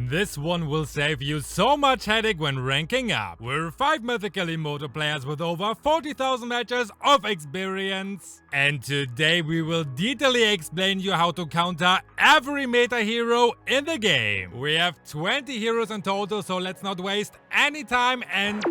This one will save you so much headache when ranking up. We're 5 mythical immortal players with over 40,000 matches of experience. And today we will detailedly explain you how to counter every meta hero in the game. We have 20 heroes in total, so let's not waste any time and...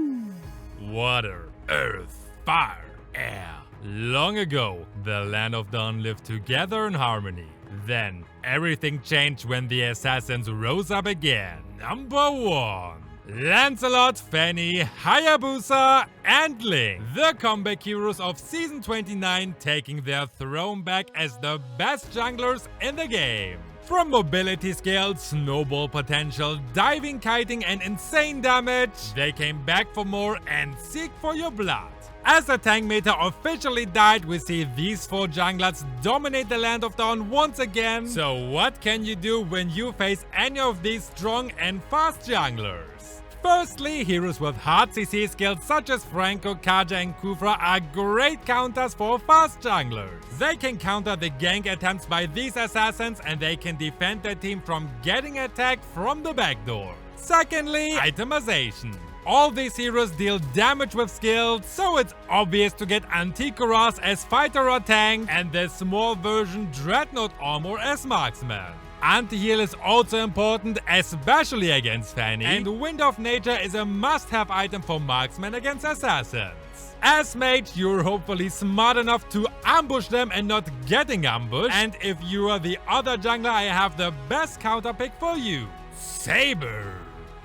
Water, earth, fire, air. Long ago, the land of Dawn lived together in harmony. Then, everything changed when the assassins rose up again. Number 1. Lancelot, Fanny, Hayabusa, and Link. The comeback heroes of Season 29 taking their throne back as the best junglers in the game. From mobility skills, snowball potential, diving, kiting, and insane damage, they came back for more and seek for your blood. As the tank meta officially died, we see these 4 junglers dominate the Land of Dawn once again. So what can you do when you face any of these strong and fast junglers? Firstly, heroes with hard CC skills such as Franco, Kaja, and Kufra are great counters for fast junglers. They can counter the gank attempts by these assassins and they can defend their team from getting attacked from the backdoor. Secondly, itemization. All these heroes deal damage with skills, so it's obvious to get 𝐼𝐴 as fighter or tank and the small version Dreadnought armor as marksman. Anti-heal is also important, especially against Fanny, and Wind of Nature is a must-have item for marksmen against assassins. As mage, you're hopefully smart enough to ambush them and not getting ambushed, and if you are the other jungler, I have the best counter pick for you. Saber.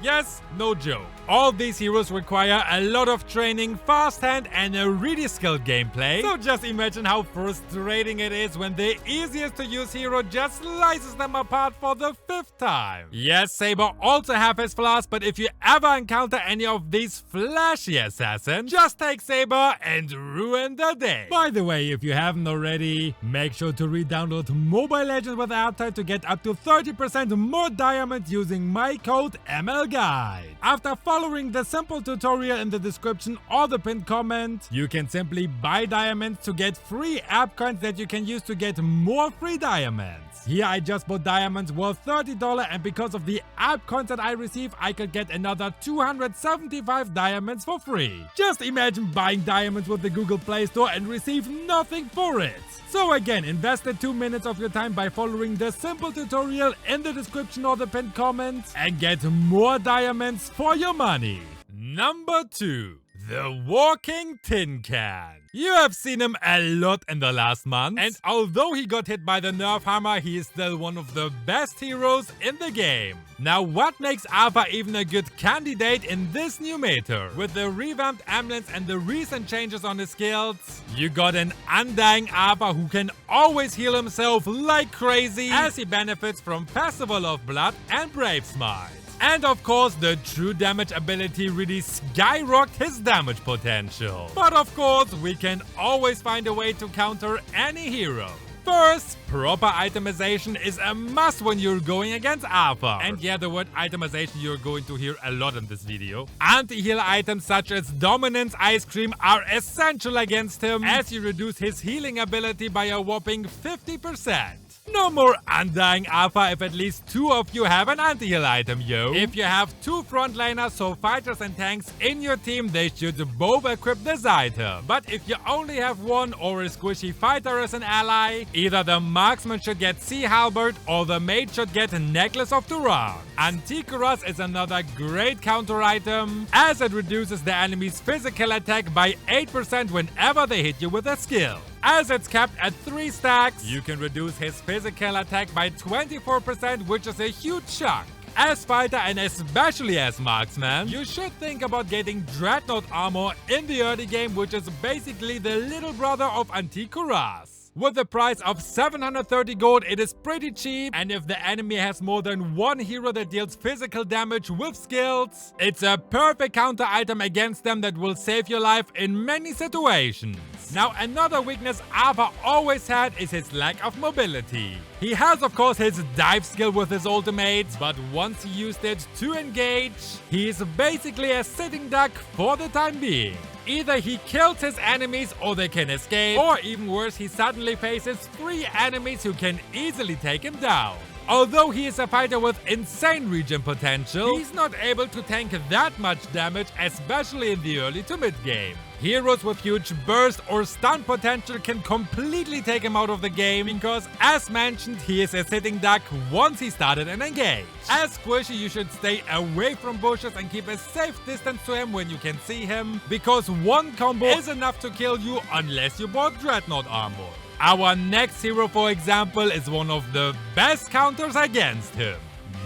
Yes, no joke. All these heroes require a lot of training, fast hand, and a really skilled gameplay. So just imagine how frustrating it is when the easiest to use hero just slices them apart for the 5th time. Yes, Saber also have his flaws, but if you ever encounter any of these flashy assassins, just take Saber and ruin the day. By the way, if you haven't already, make sure to re-download Mobile Legends with AppCoins to get up to 30% more diamonds using my code MLGuide. After following the simple tutorial in the description or the pinned comment, you can simply buy diamonds to get free AppCoins that you can use to get more free diamonds. Here I just bought diamonds worth $30 and because of the AppCoins that I receive, I could get another 275 diamonds for free. Just imagine buying diamonds with the Google Play Store and receive nothing for it. So again, invest the 2 minutes of your time by following the simple tutorial in the description or the pinned comment and get more diamonds for your money. Number 2. The Walking Tin Can. You have seen him a lot in the last month, and although he got hit by the nerf hammer, he is still one of the best heroes in the game. Now what makes Alpha even a good candidate in this new meta? With the revamped emblems and the recent changes on his skills, you got an undying Alpha who can always heal himself like crazy as he benefits from Festival of Blood and Brave Smite. And of course, the true damage ability really skyrocketed his damage potential. But of course, we can always find a way to counter any hero. First, proper itemization is a must when you're going against Alpha. And yeah, the word itemization you're going to hear a lot in this video. Anti-heal items such as Dominance Ice Cream are essential against him, as you reduce his healing ability by a whopping 50%. No more undying Alpha if at least 2 of you have an anti-heal item, yo. If you have 2 frontliners, so fighters and tanks, in your team, they should both equip this item. But if you only have 1 or a squishy fighter as an ally, either the marksman should get Sea Halberd or the mage should get Necklace of Turan. Anticuras is another great counter item, as it reduces the enemy's physical attack by 8% whenever they hit you with a skill. As it's capped at 3 stacks, you can reduce his physical attack by 24%, which is a huge chunk. As fighter and especially as marksman, you should think about getting Dreadnought armor in the early game, which is basically the little brother of Anticuras. With the price of 730 gold, it is pretty cheap, and if the enemy has more than 1 hero that deals physical damage with skills, it's a perfect counter item against them that will save your life in many situations. Now, another weakness Alpha always had is his lack of mobility. He has of course his dive skill with his ultimate, but once he used it to engage, he is basically a sitting duck for the time being. Either he kills his enemies or they can escape, or even worse, he suddenly faces 3 enemies who can easily take him down. Although he is a fighter with insane regen potential, he's not able to tank that much damage, especially in the early to mid game. Heroes with huge burst or stun potential can completely take him out of the game because, as mentioned, he is a sitting duck once he started an engage. As Squishy, you should stay away from bushes and keep a safe distance to him when you can see him, because one combo is enough to kill you unless you bought Dreadnought armor. Our next hero, for example, is one of the best counters against him.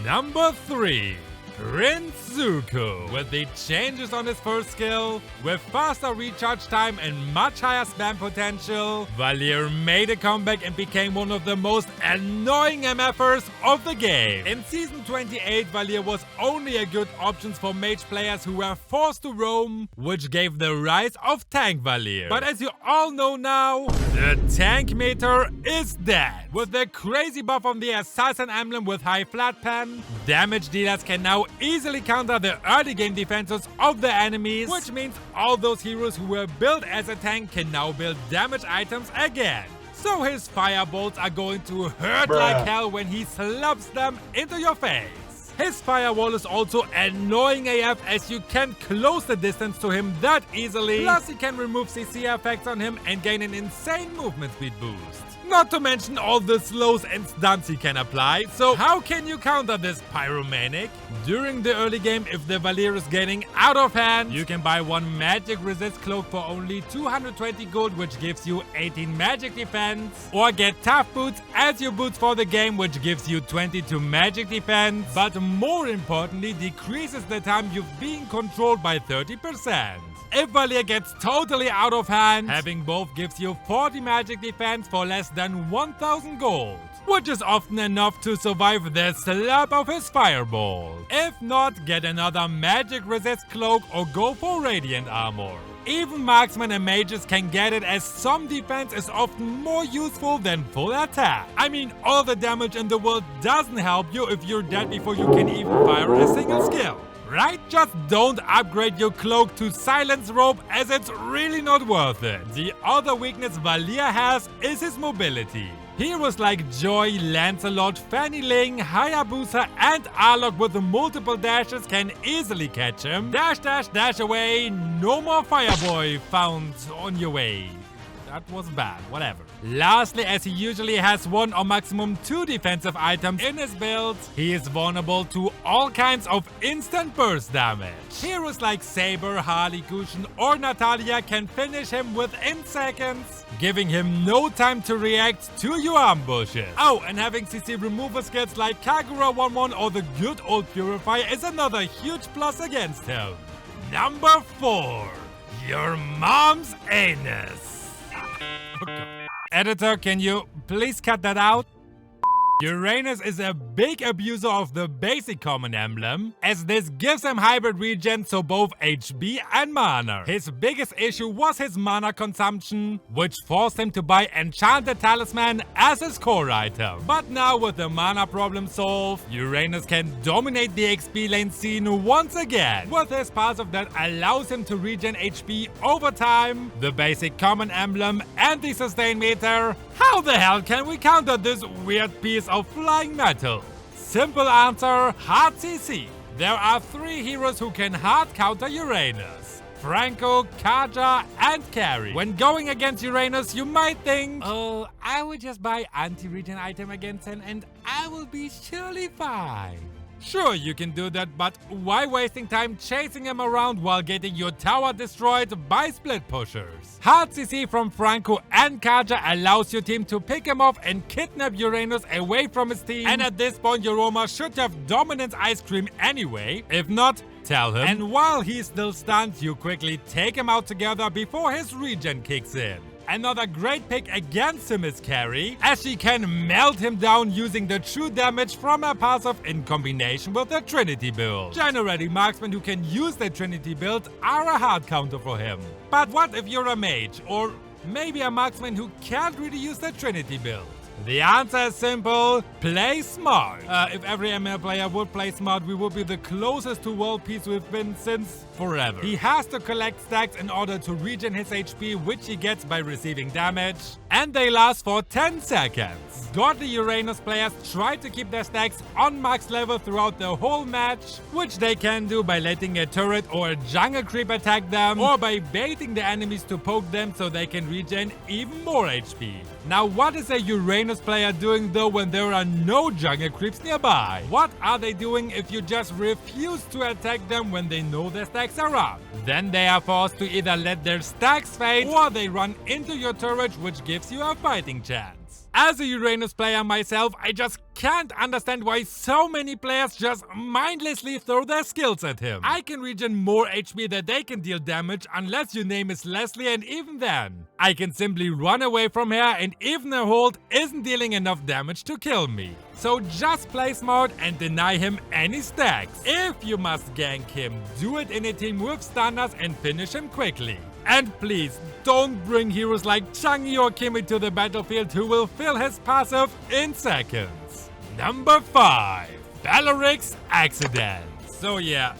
Number 3. Rinzuku. With the changes on his first skill, with faster recharge time and much higher spam potential, Valir made a comeback and became one of the most annoying MFers of the game. In Season 28, Valir was only a good option for mage players who were forced to roam, which gave the rise of Tank Valir. But as you all know now, the tank meter is dead. With the crazy buff on the Assassin emblem with high flat pen, damage dealers can now easily counter the early game defenses of the enemies, which means all those heroes who were built as a tank can now build damage items again. So his firebolts are going to hurt like hell when he slaps them into your face. His firewall is also annoying AF, as you can't close the distance to him that easily, plus he can remove CC effects on him and gain an insane movement speed boost. Not to mention all the slows and stunts he can apply, so how can you counter this pyromanic? During the early game, if the Valir is getting out of hand, you can buy one magic resist cloak for only 220 gold, which gives you 18 magic defense, or get tough boots as your boots for the game, which gives you 22 magic defense, but more importantly decreases the time you've been controlled by 30%. If Valir gets totally out of hand, having both gives you 40 magic defense for less than 1000 gold, which is often enough to survive the slap of his fireball. If not, get another magic resist cloak or go for radiant armor. Even marksmen and mages can get it, as some defense is often more useful than full attack. I mean, all the damage in the world doesn't help you if you're dead before you can even fire a single skill. Right? Just don't upgrade your cloak to silence robe, as it's really not worth it. The other weakness Valir has is his mobility. Heroes like Joy, Lancelot, Fanny Ling, Hayabusa and Arlok with multiple dashes can easily catch him. Dash, dash, dash away, no more Fireboy found on your way. That was bad, whatever. Lastly, as he usually has 1 or maximum 2 defensive items in his build, he is vulnerable to all kinds of instant burst damage. Heroes like Saber, Harley, Gusion or Natalia can finish him within seconds, giving him no time to react to your ambushes. Oh, and having CC removal skills like Kagura 1-1 or the good old Purifier is another huge plus against him. Number 4. Your mom's anus. Editor, can you please cut that out? Uranus is a big abuser of the basic common emblem, as this gives him hybrid regen, so both HP and mana. His biggest issue was his mana consumption, which forced him to buy Enchanted Talisman as his core item. But now with the mana problem solved, Uranus can dominate the XP lane scene once again, with his passive that allows him to regen HP over time, the basic common emblem and the sustain meter. How the hell can we counter this weird piece of flying metal? Simple answer, hard CC. There are 3 heroes who can hard counter Uranus: Franco, Kaja and Carrie. When going against Uranus, you might think, oh, I will just buy anti-regen item against him and I will be surely fine. Sure, you can do that, but why wasting time chasing him around while getting your tower destroyed by split pushers? Hard CC from Franco and Kaja allows your team to pick him off and kidnap Uranus away from his team, and at this point your Roma should have dominance ice cream anyway. If not, tell him. And while he's still stunned, you quickly take him out together before his regen kicks in. Another great pick against him is Carrie, as she can melt him down using the true damage from her passive in combination with the Trinity build. Generally, marksmen who can use the Trinity build are a hard counter for him. But what if you're a mage, or maybe a marksman who can't really use the Trinity build? The answer is simple: play smart. If every ML player would play smart, we would be the closest to world peace we've been since forever. He has to collect stacks in order to regen his HP, which he gets by receiving damage, and they last for 10 seconds. Godly Uranus players try to keep their stacks on max level throughout the whole match, which they can do by letting a turret or a jungle creep attack them, or by baiting the enemies to poke them so they can regen even more HP. Now, what is a Uranus player doing though when there are no jungle creeps nearby? What are they doing if you just refuse to attack them when they know their stacks are up? Then they are forced to either let their stacks fade, or they run into your turret, which gives you a fighting chance. As a Uranus player myself, I just can't understand why so many players just mindlessly throw their skills at him. I can regen more HP than they can deal damage unless your name is Lesley, and even then, I can simply run away from her and even her hold isn't dealing enough damage to kill me. So just play smart and deny him any stacks. If you must gank him, do it in a team with stunners and finish him quickly. And please, don't bring heroes like 𝐃𝐢𝐬𝐜𝐿 or Kimmy to the battlefield who will fill his passive in seconds. Number 5. Valeric's Accident. So yeah,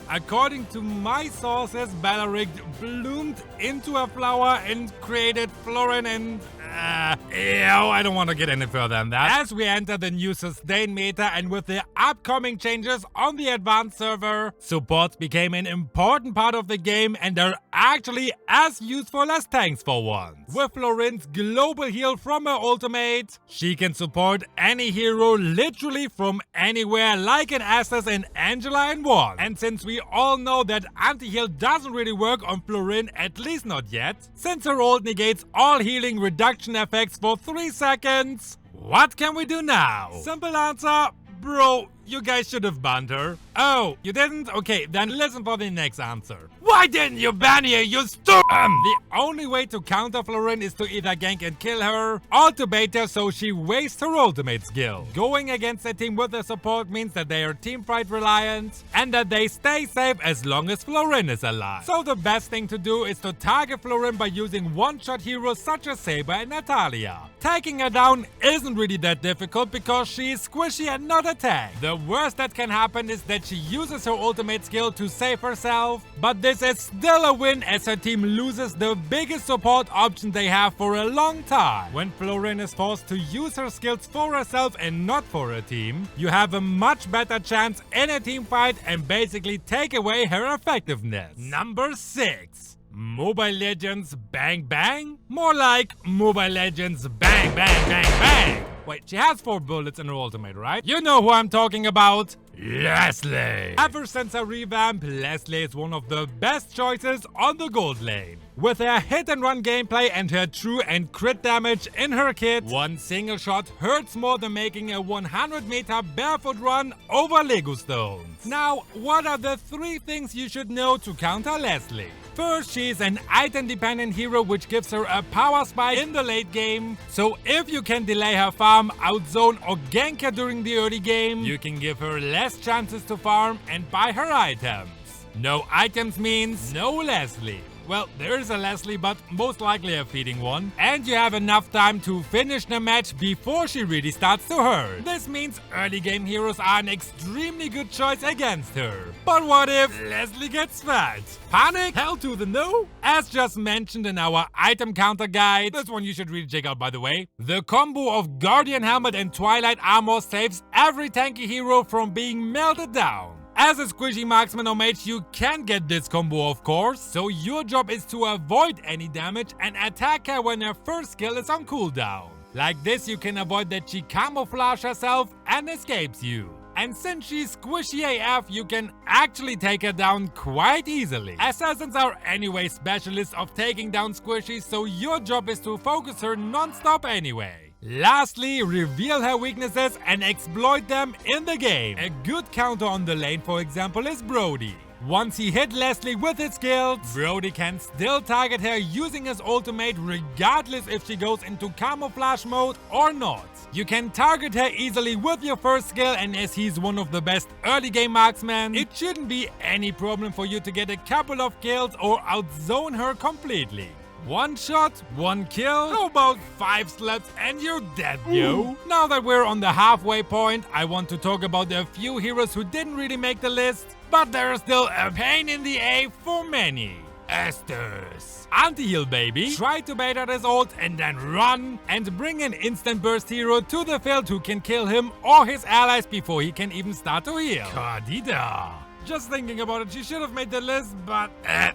according to my sources, Valir bloomed into a flower and created Floryn and I don't want to get any further than that. As we enter the new sustain meta and with the upcoming changes on the advanced server, supports became an important part of the game and are actually as useful as tanks for once. With Floryn's global heal from her ultimate, she can support any hero literally from anywhere, like an Estes and Angela in one. And since we all know that anti-heal doesn't really work on Floryn, at least not yet, since her ult negates all healing reduction effects for 3 seconds, what can we do now? Simple answer: bro, you guys should have banned her. Oh, you didn't? Okay, then listen for the next answer. Why didn't you ban her, you stupid? The only way to counter Floryn is to either gank and kill her, or to bait her so she wastes her ultimate skill. Going against a team with a support means that they are teamfight reliant, and that they stay safe as long as Floryn is alive. So the best thing to do is to target Floryn by using one-shot heroes such as Saber and Natalia. Taking her down isn't really that difficult because she is squishy and not a tank. The worst that can happen is that she uses her ultimate skill to save herself, but this is still a win as her team loses the biggest support option they have for a long time. When Floryn is forced to use her skills for herself and not for her team, you have a much better chance in a team fight and basically take away her effectiveness. Number 6. Mobile Legends Bang Bang? More like Mobile Legends Bang Bang Bang Bang. Wait, she has 4 bullets in her ultimate, right? You know who I'm talking about. Lesley. Ever since her revamp, Lesley is one of the best choices on the gold lane. With her hit and run gameplay and her true and crit damage in her kit, one single shot hurts more than making a 100-meter barefoot run over Lego stones. Now, what are the 3 things you should know to counter Lesley? First, she is an item-dependent hero, which gives her a power spike in the late game. So if you can delay her farm, outzone or gank her during the early game, you can give her less chances to farm and buy her items. No items means no Lesley. Well, there is a Lesley, but most likely a feeding one. And you have enough time to finish the match before she really starts to hurt. This means early game heroes are an extremely good choice against her. But what if Lesley gets fat? Panic? Hell to the no? As just mentioned in our item counter guide, this one you should really check out by the way, the combo of Guardian Helmet and Twilight Armor saves every tanky hero from being melted down. As a squishy marksman or mage, you can get this combo of course, so your job is to avoid any damage and attack her when her first skill is on cooldown. Like this, you can avoid that she camouflages herself and escapes you. And since she's squishy AF, you can actually take her down quite easily. Assassins are anyway specialists of taking down squishies, so your job is to focus her non-stop anyway. Lastly, reveal her weaknesses and exploit them in the game. A good counter on the lane, for example, is Brody. Once he hit Lesley with his skills, Brody can still target her using his ultimate regardless if she goes into camouflage mode or not. You can target her easily with your first skill, and as he's one of the best early game marksmen, it shouldn't be any problem for you to get a couple of kills or outzone her completely. 1 shot, 1 kill, how about 5 slaps and you're dead, yo? Now that we're on the halfway point, I want to talk about a few heroes who didn't really make the list, but they're still a pain in the A for many. Estus. Anti-heal baby, try to bait out his ult and then run and bring an instant burst hero to the field who can kill him or his allies before he can even start to heal. 𝐃𝐤𝐬𝐜. Just thinking about it, she should have made the list, but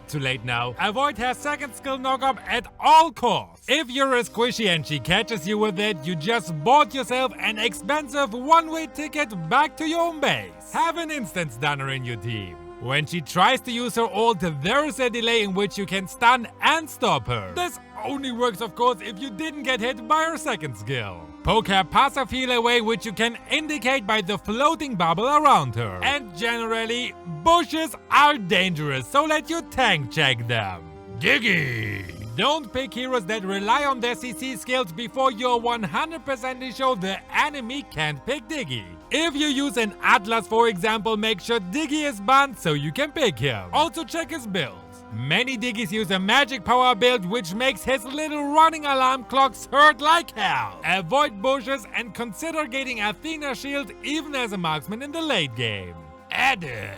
too late now. Avoid her second skill knockup at all costs. If you're a squishy and she catches you with it, you just bought yourself an expensive one-way ticket back to your home base. Have an instant stunner in your team. When she tries to use her ult, there is a delay in which you can stun and stop her. This only works, of course, if you didn't get hit by her second skill. Poke her passive heal away, which you can indicate by the floating bubble around her. And generally, bushes are dangerous, so let your tank check them. Diggy! Don't pick heroes that rely on their CC skills before you're 100% sure the enemy can't pick Diggy. If you use an Atlas, for example, make sure Diggy is banned so you can pick him. Also check his build. Many Diggies use a magic power build which makes his little running alarm clocks hurt like hell. Avoid bushes and consider getting Athena shield even as a marksman in the late game. Edith.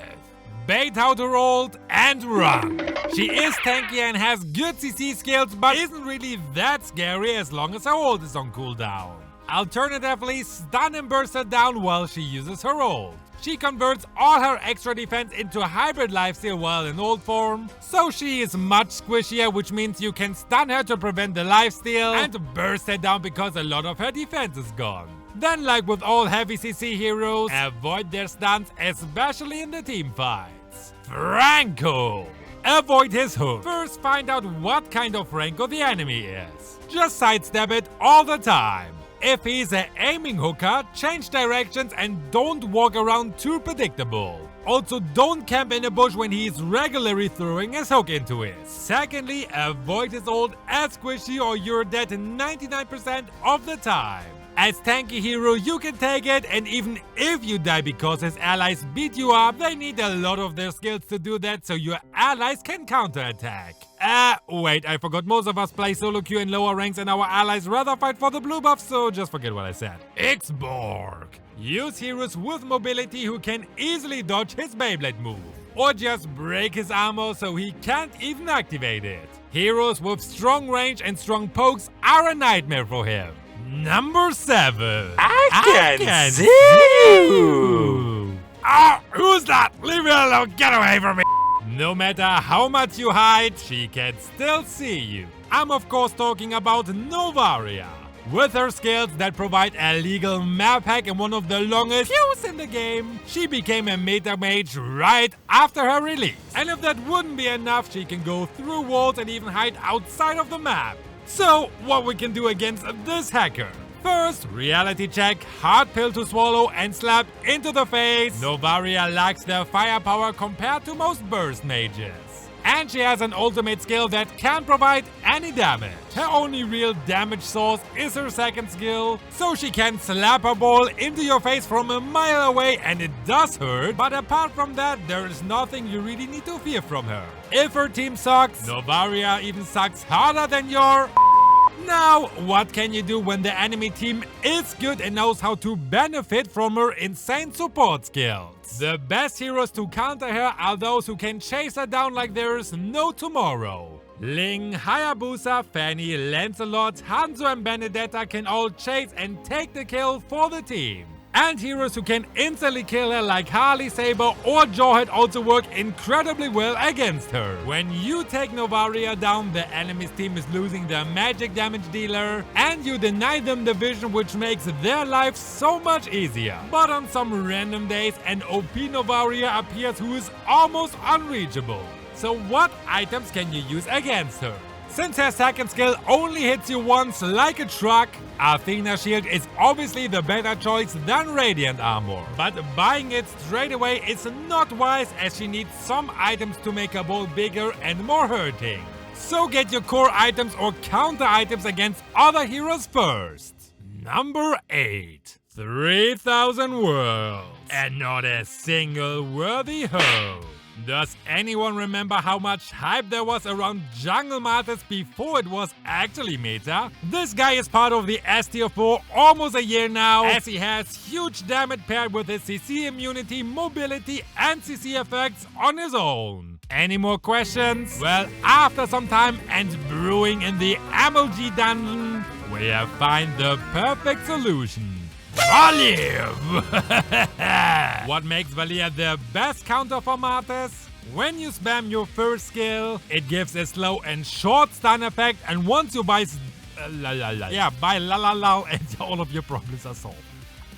Bait out her ult and run. She is tanky and has good CC skills but isn't really that scary as long as her ult is on cooldown. Alternatively, stun and burst her down while she uses her ult. She converts all her extra defense into a hybrid lifesteal while in ult form, so she is much squishier, which means you can stun her to prevent the lifesteal and burst her down because a lot of her defense is gone. Then, like with all heavy CC heroes, avoid their stuns, especially in the team fights. Franco! Avoid his hook. First, find out what kind of Franco the enemy is. Just sidestep it all the time. If he's an aiming hooker, change directions and don't walk around too predictable. Also, don't camp in a bush when he's regularly throwing his hook into it. Secondly, avoid his ult as squishy or you're dead 99% of the time. As tanky hero, you can take it, and even if you die because his allies beat you up, they need a lot of their skills to do that so your allies can counterattack. Wait, I forgot most of us play solo queue in lower ranks and our allies rather fight for the blue buff, so just forget what I said. 𝐼𝐺. Use heroes with mobility who can easily dodge his Beyblade move. Or just break his armor so he can't even activate it. Heroes with strong range and strong pokes are a nightmare for him. Number 7. I can see you! Oh, who's that? Leave me alone, get away from me! No matter how much you hide, she can still see you. I'm of course talking about Novaria. With her skills that provide a legal map hack and one of the longest queues in the game, she became a meta mage right after her release. And if that wouldn't be enough, she can go through walls and even hide outside of the map. So, what we can do against this hacker? First, reality check, hard pill to swallow and slap into the face. Novaria lacks the firepower compared to most burst mages. And she has an ultimate skill that can provide any damage. Her only real damage source is her second skill, so she can slap her ball into your face from a mile away and it does hurt, but apart from that, there is nothing you really need to fear from her. If her team sucks, Novaria even sucks harder than your... Now, what can you do when the enemy team is good and knows how to benefit from her insane support skills? The best heroes to counter her are those who can chase her down like there's no tomorrow. Ling, Hayabusa, Fanny, Lancelot, Hanzo and Benedetta can all chase and take the kill for the team. And heroes who can instantly kill her like Harley, Saber or Jawhead also work incredibly well against her. When you take Novaria down, the enemy's team is losing their magic damage dealer and you deny them the vision, which makes their life so much easier. But on some random days, an OP Novaria appears who is almost unreachable. So what items can you use against her? Since her second skill only hits you once like a truck, Athena shield is obviously the better choice than Radiant armor. But buying it straight away is not wise as she needs some items to make her ball bigger and more hurting. So get your core items or counter items against other heroes first. Number 8. 3000 worlds and not a single worthy hoe. Does anyone remember how much hype there was around Jungle Martis before it was actually meta? This guy is part of the S tier for almost a year now, as he has huge damage paired with his CC immunity, mobility and CC effects on his own. Any more questions? Well, after some time and brewing in the MLG dungeon, we have found the perfect solution. Valir! What makes Valir the best counter for Martis? When you spam your first skill, it gives a slow and short stun effect, and once you buy and all of your problems are solved.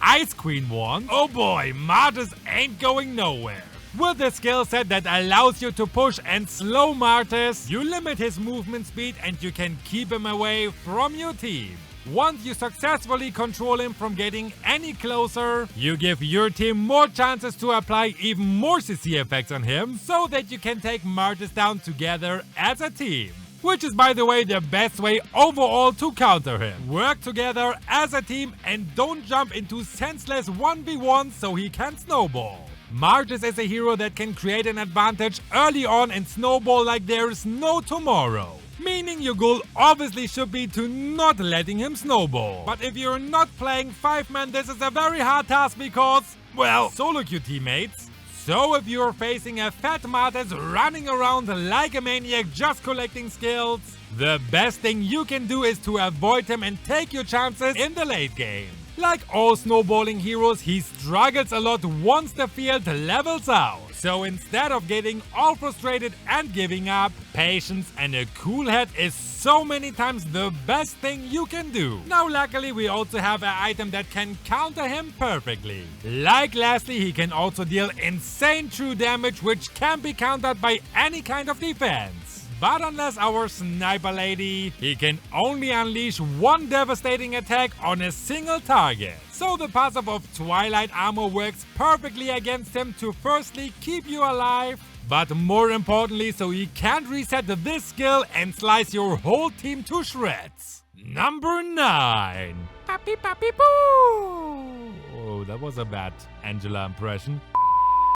Ice Queen won. Oh boy, Martis ain't going nowhere. With a skill set that allows you to push and slow Martis, you limit his movement speed and you can keep him away from your team. Once you successfully control him from getting any closer, you give your team more chances to apply even more CC effects on him, so that you can take Martis down together as a team. Which is, by the way, the best way overall to counter him. Work together as a team and don't jump into senseless 1v1 so he can snowball. Martis is a hero that can create an advantage early on and snowball like there's no tomorrow. Meaning your goal obviously should be to not letting him snowball. But if you're not playing 5-man, this is a very hard task because, well, solo queue teammates. So if you're facing a fat Martis running around like a maniac just collecting skills, the best thing you can do is to avoid him and take your chances in the late game. Like all snowballing heroes, he struggles a lot once the field levels out. So instead of getting all frustrated and giving up, patience and a cool head is so many times the best thing you can do. Now luckily we also have an item that can counter him perfectly. Like Lesley, he can also deal insane true damage which can be countered by any kind of defense. But unless our sniper lady, he can only unleash one devastating attack on a single target. So the passive of Twilight Armor works perfectly against him to firstly keep you alive, but more importantly so he can't reset this skill and slice your whole team to shreds. Number 9. Papi papi poo! Oh, that was a bad Angela impression.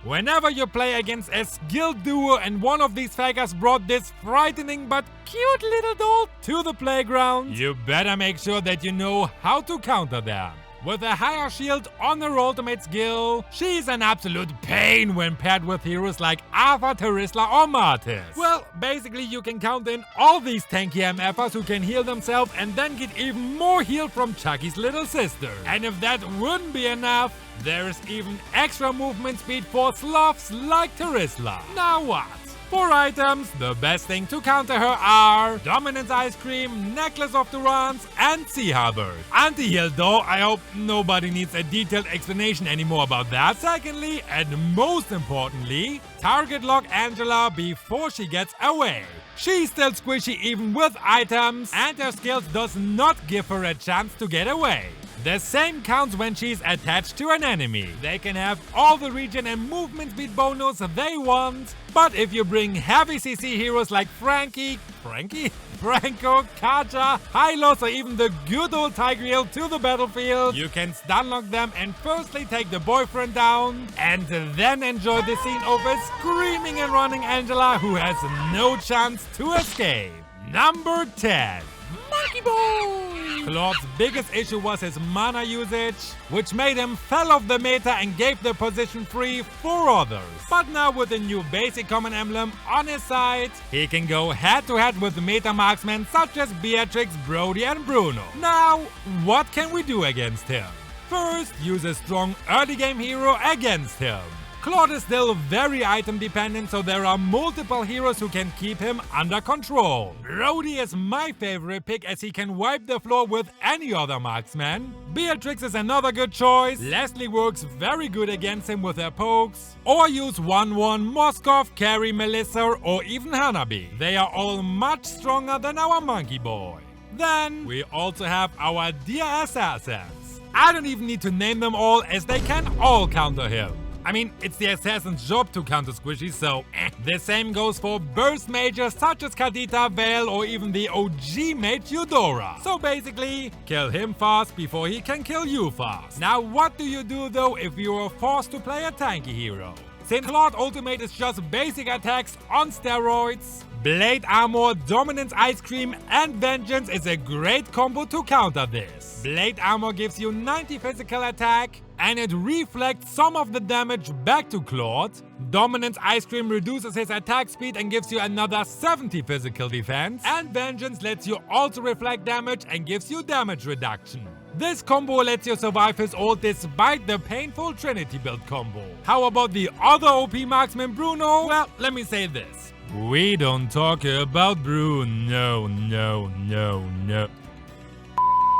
Whenever you play against a skilled duo and one of these fakers brought this frightening but cute little doll to the playground, you better make sure that you know how to counter them. With a higher shield on her ultimate skill, she's an absolute pain when paired with heroes like Ava, Terisla or Martis. Well, basically you can count in all these tanky MFers who can heal themselves and then get even more heal from Chucky's little sister. And if that wouldn't be enough, there is even extra movement speed for sloths like Terisla. Now what? For items, the best thing to counter her are Dominance Ice Cream, Necklace of Durance, and Sea Harbor. Anti-heal though, I hope nobody needs a detailed explanation anymore about that. Secondly, and most importantly, target lock Angela before she gets away. She's still squishy even with items, and her skills does not give her a chance to get away. The same counts when she's attached to an enemy. They can have all the regen and movement speed bonus they want, but if you bring heavy CC heroes like Franco, Kaja, Hylos or even the good old Tigreal to the battlefield, you can stunlock them and firstly take the boyfriend down, and then enjoy the scene of a screaming and running Angela who has no chance to escape. Number 10. Monkey Boy! Claude's biggest issue was his mana usage, which made him fell off the meta and gave the position free for others. But now with the new basic common emblem on his side, he can go head to head with meta marksmen such as Beatrix, Brody and Bruno. Now, what can we do against him? First, use a strong early game hero against him. Claude is still very item dependent, so there are multiple heroes who can keep him under control. Brody is my favorite pick as he can wipe the floor with any other marksman. Beatrix is another good choice. Lesley works very good against him with her pokes. Or use 1-1 Moskov, Carrie, Melissa or even Hanabi. They are all much stronger than our Monkey Boy. Then we also have our dear assassins. I don't even need to name them all as they can all counter him. I mean, it's the assassin's job to counter squishy, so The same goes for burst mages such as Kadita, Vale or even the OG mage Eudora. So basically, kill him fast before he can kill you fast. Now what do you do though if you are forced to play a tanky hero? since Claude Ultimate is just basic attacks on steroids. Blade Armor, Dominance Ice Cream, and Vengeance is a great combo to counter this. Blade Armor gives you 90 physical attack, and it reflects some of the damage back to Claude. Dominance Ice Cream reduces his attack speed and gives you another 70 physical defense. And Vengeance lets you also reflect damage and gives you damage reduction. This combo lets you survive his ult despite the painful Trinity build combo. How about the other OP marksman Bruno? Well, let me say this. We don't talk about Bruno, no.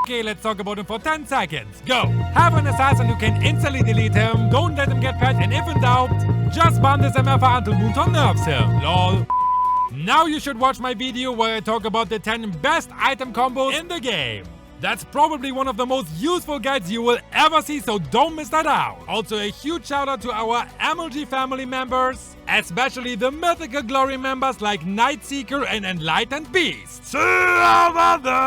Okay, let's talk about him for 10 seconds. Go! Have an assassin who can instantly delete him, don't let him get pet, and if in doubt, just ban this MFR until Muton nerfs him. LOL. Now you should watch my video where I talk about the 10 best item combos in the game. That's probably one of the most useful guides you will ever see, so don't miss that out. Also, a huge shout out to our MLG family members, especially the mythical glory members like Nightseeker and Enlightened Beast. See you over there!